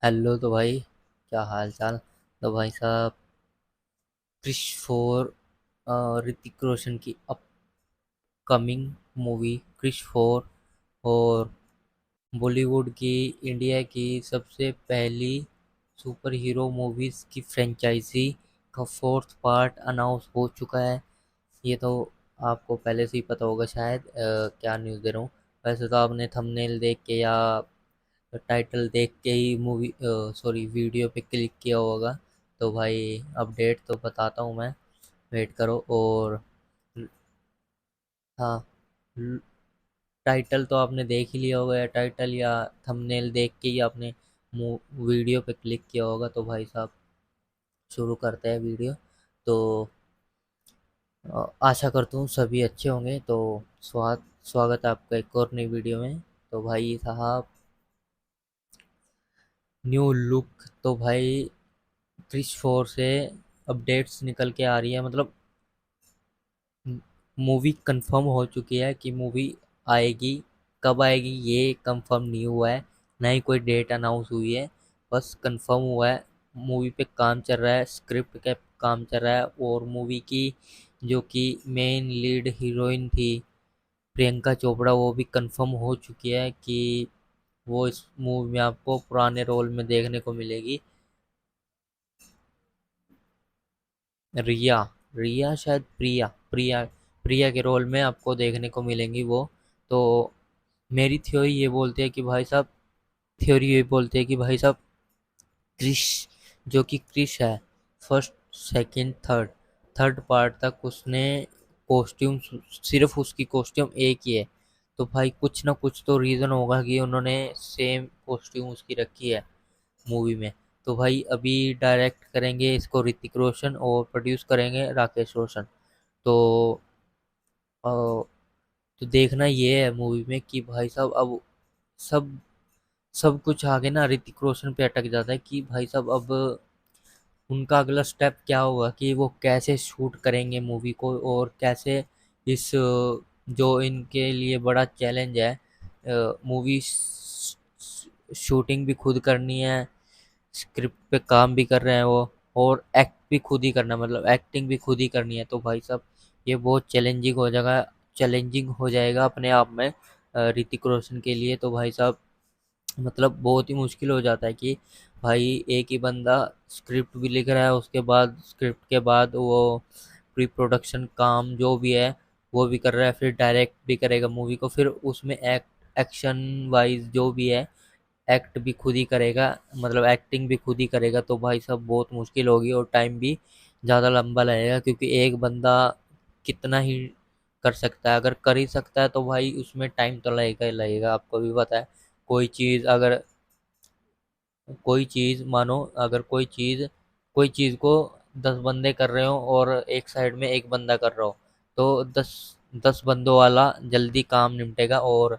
Hello तो भाई, क्या हाल चाल। तो भाई साहब, क्रिश 4, ऋतिक रोशन की अपकमिंग मूवी क्रिश 4 और बॉलीवुड की, इंडिया की सबसे पहली सुपर हीरो मूवीज की फ्रेंचाइजी का फोर्थ पार्ट अनाउंस हो चुका है। ये तो आपको पहले से ही पता होगा शायद। क्या न्यूज़ दे रहा हूँ। वैसे तो आपने थंबनेल देख के या टाइटल देख के ही मूवी सॉरी वीडियो पे क्लिक किया होगा। तो भाई, अपडेट तो बताता हूँ मैं, वेट करो। और हाँ, टाइटल तो आपने देख ही लिया होगा, या टाइटल या थंबनेल देख के ही आपने वीडियो पे क्लिक किया होगा। तो भाई साहब, शुरू करते हैं वीडियो। तो आशा करता हूँ सभी अच्छे होंगे। तो स्वागत है आपका एक और नई वीडियो में। तो भाई साहब, न्यू लुक। तो भाई, क्रिश 4 से अपडेट्स निकल के आ रही है, मतलब मूवी कंफर्म हो चुकी है कि मूवी आएगी। कब आएगी ये कंफर्म नहीं हुआ है, ना ही कोई डेट अनाउंस हुई है। बस कंफर्म हुआ है मूवी पे काम चल रहा है, स्क्रिप्ट का काम चल रहा है। और मूवी की जो कि मेन लीड हीरोइन थी, प्रियंका चोपड़ा, वो भी कंफर्म हो चुकी है कि वो इस मूवी में आपको पुराने रोल में देखने को मिलेगी। रिया, रिया शायद प्रिया, प्रिया के रोल में आपको देखने को मिलेंगी वो। तो मेरी थ्योरी ये बोलती है कि भाई साहब, थ्योरी ये बोलती है कि भाई साहब, क्रिश, जो कि क्रिश है, first second third, third part तक उसने कॉस्ट्यूम, सिर्फ उसकी कॉस्ट्यूम एक ही है। तो भाई, कुछ ना कुछ तो रीज़न होगा कि उन्होंने सेम कॉस्ट्यूम उसकी रखी है मूवी में। तो भाई, अभी डायरेक्ट करेंगे इसको ऋतिक रोशन और प्रोड्यूस करेंगे राकेश रोशन। तो अ, तो देखना ये है मूवी में कि भाई साहब, अब सब सब कुछ आगे ना ऋतिक रोशन पे अटक जाता है कि भाई साहब, अब उनका अगला स्टेप क्या होगा, कि वो कैसे शूट करेंगे मूवी को, और कैसे इस जो इनके लिए बड़ा चैलेंज है, मूवी शूटिंग भी खुद करनी है, स्क्रिप्ट पे काम भी कर रहे हैं वो, और एक्ट भी खुद ही करना, मतलब एक्टिंग भी खुद ही करनी है। तो भाई साहब, ये बहुत चैलेंजिंग हो जाएगा अपने आप में ऋतिक रोशन के लिए। तो भाई साहब, मतलब बहुत ही मुश्किल हो जाता है कि भाई, एक ही बंदा स्क्रिप्ट भी लिख रहा है, उसके बाद स्क्रिप्ट के बाद वो प्री प्रोडक्शन काम जो भी है वो भी कर रहा है, फिर डायरेक्ट भी करेगा मूवी को, फिर उसमें एक्शन वाइज जो भी है एक्ट भी खुद ही करेगा, मतलब एक्टिंग भी खुद ही करेगा। तो भाई साहब, बहुत मुश्किल होगी और टाइम भी ज़्यादा लंबा लगेगा, क्योंकि एक बंदा कितना ही कर सकता है। अगर कर ही सकता है तो भाई उसमें टाइम तो लगेगा ही लगेगा, आपको भी पता है। कोई चीज़ अगर कोई चीज़ मानो, अगर कोई चीज़ को 10 बंदे कर रहे हो और एक साइड में एक बंदा कर रहा हो, तो 10 बंदों वाला जल्दी काम निपटेगा, और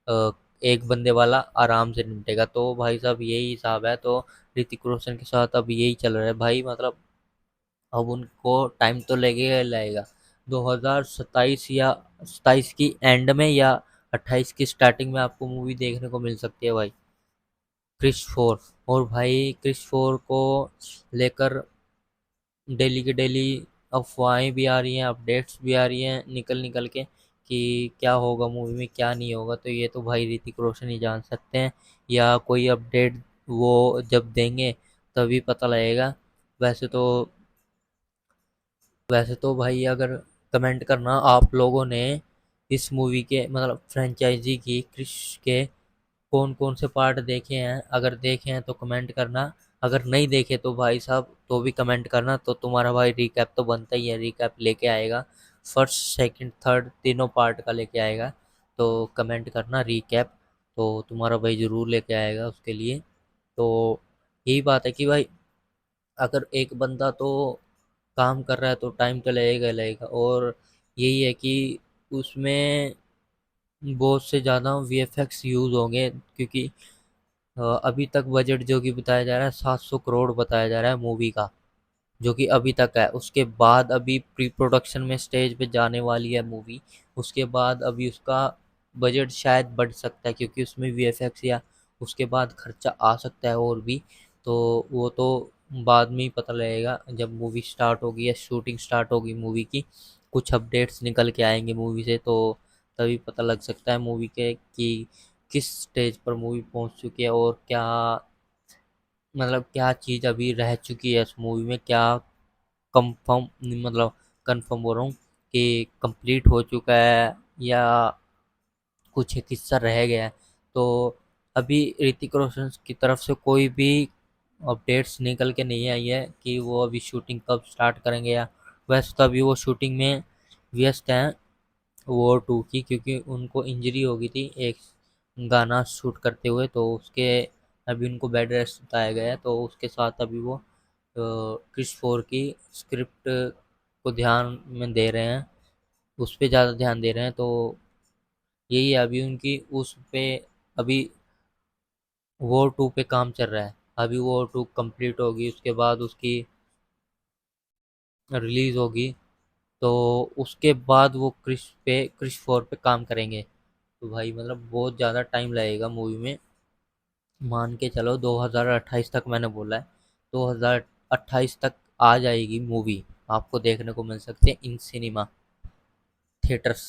अ, एक बंदे वाला आराम से निपटेगा। तो भाई साहब, यही हिसाब है। तो ऋतिक रोशन के साथ अब यही चल रहा है भाई, मतलब अब उनको टाइम तो लगेगा ही लगेगा। 2027 या 27 की एंड में या 28 की स्टार्टिंग में आपको मूवी देखने को मिल सकती है भाई, क्रिश 4। और भाई, क्रिश 4 को लेकर डेली के डेली अफवाहें भी आ रही हैं, अपडेट्स भी आ रही हैं निकल निकल के, कि क्या होगा मूवी में क्या नहीं होगा। तो ये तो भाई ऋतिक रोशन ही जान सकते हैं, या कोई अपडेट वो जब देंगे तभी पता लगेगा। वैसे तो वैसे तो भाई, अगर कमेंट करना आप लोगों ने इस मूवी के, मतलब फ्रेंचाइजी की, क्रिश के कौन कौन से पार्ट देखे हैं। अगर देखे हैं तो कमेंट करना, अगर नहीं देखे तो भाई साहब तो भी कमेंट करना। तो तुम्हारा भाई रिकैप तो बनता ही है, रिकैप लेके आएगा, फर्स्ट सेकंड थर्ड तीनों पार्ट का लेके आएगा। तो कमेंट करना रिकैप, तो तुम्हारा भाई ज़रूर लेके आएगा उसके लिए। तो यही बात है कि भाई, अगर एक बंदा तो काम कर रहा है तो टाइम तो लगेगा लगेगा। और यही है कि उसमें बहुत से ज़्यादा वीएफएक्स यूज़ होंगे, क्योंकि अभी तक बजट जो कि बताया जा रहा है 700 करोड़ बताया जा रहा है मूवी का, जो कि अभी तक है। उसके बाद अभी प्री प्रोडक्शन में स्टेज पे जाने वाली है मूवी, उसके बाद अभी उसका बजट शायद बढ़ सकता है, क्योंकि उसमें वीएफएक्स या उसके बाद खर्चा आ सकता है और भी, तो वो तो बाद में ही पता लगेगा जब मूवी स्टार्ट होगी या शूटिंग स्टार्ट होगी मूवी की। कुछ अपडेट्स निकल के आएंगे मूवी से, तो तभी पता लग सकता है मूवी के कि किस स्टेज पर मूवी पहुंच चुकी है और क्या मतलब क्या चीज़ अभी रह चुकी है इस मूवी में, क्या कंफर्म मतलब कंफर्म बोल रहा हूँ कि कंप्लीट हो चुका है या कुछ एक हिस्सा रह गया है। तो अभी ऋतिक रोशन की तरफ से कोई भी अपडेट्स निकल के नहीं आई है कि वो अभी शूटिंग कब स्टार्ट करेंगे, या वैसे तो अभी वो शूटिंग में व्यस्त हैं वॉर 2 की, क्योंकि उनको इंजरी हो गई थी एक गाना शूट करते हुए, तो उसके अभी उनको बेड रेस्ट बताया गया है। तो उसके साथ अभी वो क्रिश 4 की स्क्रिप्ट को ध्यान में दे रहे हैं, उस पे ज़्यादा ध्यान दे रहे हैं। तो यही है अभी उनकी उस पे अभी वॉर 2 पे काम चल रहा है। अभी वॉर 2 कंप्लीट होगी, उसके बाद उसकी रिलीज होगी, तो उसके बाद वो क्रिश 4 पे काम करेंगे। तो भाई मतलब बहुत ज़्यादा टाइम लगेगा मूवी में, मान के चलो 2028 तक मैंने बोला है, 2028 तक आ जाएगी मूवी, आपको देखने को मिल सकती है इन सिनेमा थिएटर्स।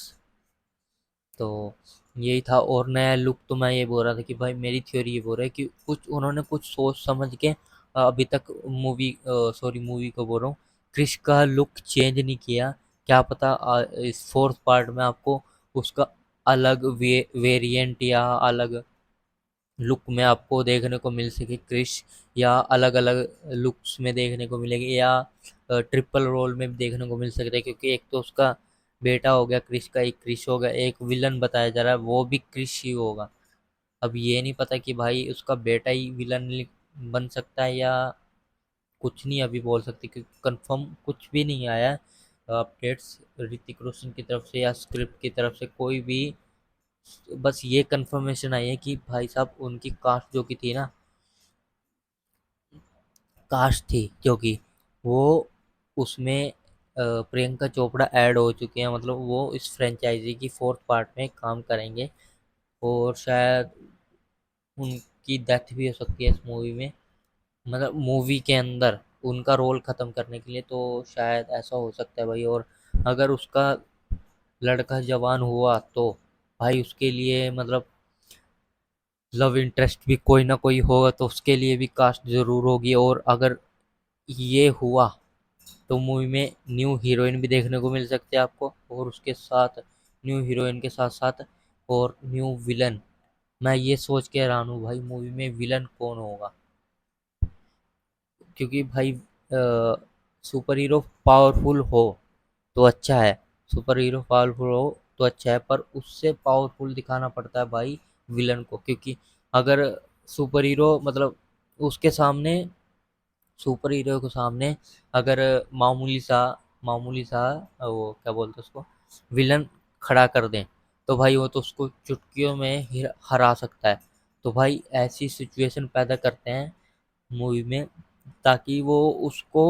तो यही था। और नया लुक तो मैं ये बोल रहा था कि भाई मेरी थ्योरी ये बोल रहा है कि कुछ उन्होंने कुछ सोच समझ के अभी तक मूवी को बोल रहा हूँ, क्रिश का लुक चेंज नहीं किया। क्या पता इस फोर्थ पार्ट में आपको उसका अलग वेरिएंट या अलग लुक में आपको देखने को मिल सके क्रिश, या अलग अलग लुक्स में देखने को मिलेगी, या ट्रिपल रोल में भी देखने को मिल सकता है, क्योंकि एक तो उसका बेटा हो गया क्रिश का, एक क्रिश हो गया, एक विलन बताया जा रहा है वो भी क्रिश ही होगा। अब ये नहीं पता कि भाई उसका बेटा ही विलन बन सकता है या कुछ नहीं अभी बोल सकते, क्योंकि कंफर्म कुछ भी नहीं आया अपडेट्स ऋतिक रोशन की तरफ से या स्क्रिप्ट की तरफ से कोई भी। बस ये कंफर्मेशन आई है कि भाई साहब उनकी कास्ट जो की थी ना, कास्ट थी क्योंकि वो उसमें प्रियंका चोपड़ा ऐड हो चुके हैं, मतलब वो इस फ्रेंचाइजी की फोर्थ पार्ट में काम करेंगे। और शायद उनकी डेथ भी हो सकती है इस मूवी में, मतलब मूवी के अंदर उनका रोल खत्म करने के लिए, तो शायद ऐसा हो सकता है भाई। और अगर उसका लड़का जवान हुआ तो भाई उसके लिए मतलब लव इंटरेस्ट भी कोई ना कोई होगा, तो उसके लिए भी कास्ट जरूर होगी। और अगर ये हुआ तो मूवी में न्यू हीरोइन भी देखने को मिल सकती है आपको, और उसके साथ न्यू हीरोइन के साथ साथ और न्यू विलन। मैं ये सोच के हैरान हूँ भाई मूवी में विलन कौन होगा, क्योंकि भाई सुपर हीरो पावरफुल हो तो अच्छा है, सुपर हीरो पावरफुल हो तो अच्छा है, पर उससे पावरफुल दिखाना पड़ता है भाई विलन को, क्योंकि अगर सुपर हीरो मतलब उसके सामने सुपर हीरो के सामने अगर मामूली सा वो क्या बोलते हैं उसको, विलन खड़ा कर दें, तो भाई वो तो उसको चुटकियों में हरा सकता है। तो भाई ऐसी सिचुएशन पैदा करते हैं मूवी में ताकि उसको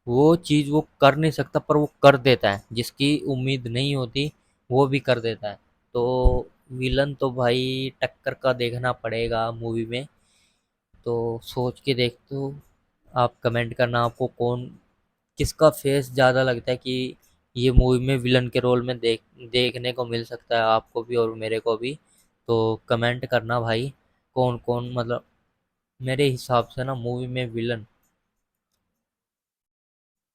वो चीज़ वो कर नहीं सकता पर वो कर देता है, जिसकी उम्मीद नहीं होती वो भी कर देता है। तो विलन तो भाई टक्कर का देखना पड़ेगा मूवी में। तो सोच के देख, तो आप कमेंट करना आपको कौन किसका फेस ज़्यादा लगता है कि ये मूवी में विलन के रोल में देखने को मिल सकता है आपको भी और मेरे को भी। तो कमेंट करना भाई कौन कौन मतलब, मेरे हिसाब से ना मूवी में विलन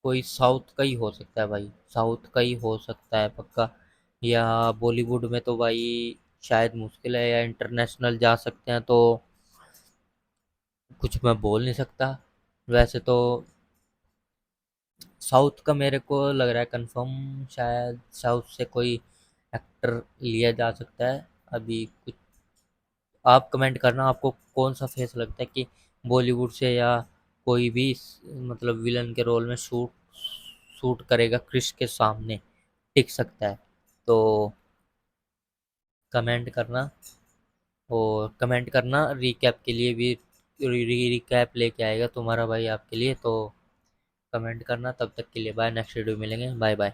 कोई साउथ का ही हो सकता है भाई, साउथ का ही हो सकता है पक्का। या बॉलीवुड में तो भाई शायद मुश्किल है, या इंटरनेशनल जा सकते हैं, तो कुछ मैं बोल नहीं सकता। वैसे तो साउथ का मेरे को लग रहा है कंफर्म, शायद साउथ से कोई एक्टर लिया जा सकता है। अभी कुछ आप कमेंट करना आपको कौन सा फेस लगता है कि बॉलीवुड से या कोई भी मतलब विलन के रोल में शूट शूट करेगा क्रिश के सामने, टिक सकता है। तो कमेंट करना, और कमेंट करना रिकैप के लिए भी, रिकैप लेके आएगा तुम्हारा भाई आपके लिए। तो कमेंट करना, तब तक के लिए बाय, नेक्स्ट वीडियो मिलेंगे, बाय बाय।